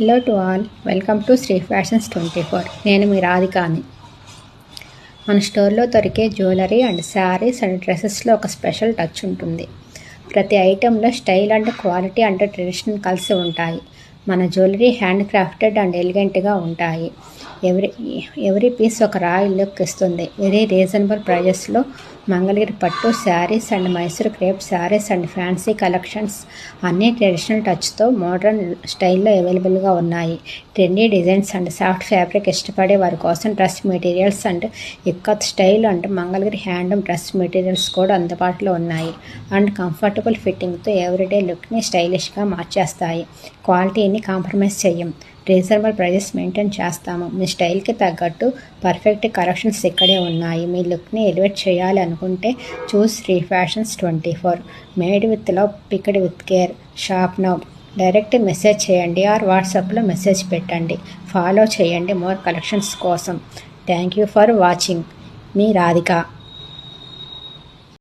Hello to all, welcome to Shri fashions 24. నేను మీ రాధికాని. మన స్టోర్లో దొరికే జ్యువెలరీ అండ్ శారీస్ అండ్ డ్రెస్సెస్లో ఒక స్పెషల్ టచ్ ఉంటుంది. ప్రతి ఐటెంలో style and quality and tradition కలిసి ఉంటాయి. మన జ్యువెలరీ హ్యాండ్ క్రాఫ్టెడ్ అండ్ ఎలిగెంట్గా ఉంటాయి. ఎవ్రీ పీస్ ఒక రాయల్ లుక్ ఇస్తుంది. వెరీ రీజనబుల్ ప్రైజెస్లో మంగళగిరి పట్టు saris and Mysore crepe saris and fancy collections అన్నీ ట్రెడిషనల్ టచ్తో మోడర్న్ స్టైల్లో అవైలబుల్గా ఉన్నాయి. Trendy designs and soft fabric ఇష్టపడే వారి కోసం dress materials and ikat style and Mangalagiri handloom dress materials కూడా అందుబాటులో ఉన్నాయి. అండ్ కంఫర్టబుల్ ఫిట్టింగ్తో ఎవ్రీడే లుక్ని స్టైలిష్గా మార్చేస్తాయి. క్వాలిటీని కాంప్రమైజ్ చేయం. రీజనబుల్ ప్రైజెస్ మెయింటైన్ చేస్తాము. మీ స్టైల్కి తగ్గట్టు పర్ఫెక్ట్ కలెక్షన్స్ ఇక్కడే ఉన్నాయి. మీ లుక్ని ఎలివేట్ చేయాలి అనుకుంటే choose Shri fashions 24. Made with love, picked with care. Shop now. Direct message చేయండి ఆర్ వాట్సాప్లో మెసేజ్ పెట్టండి. ఫాలో చేయండి మోర్ కలెక్షన్స్ కోసం. Thank you for watching. మీ రాధిక.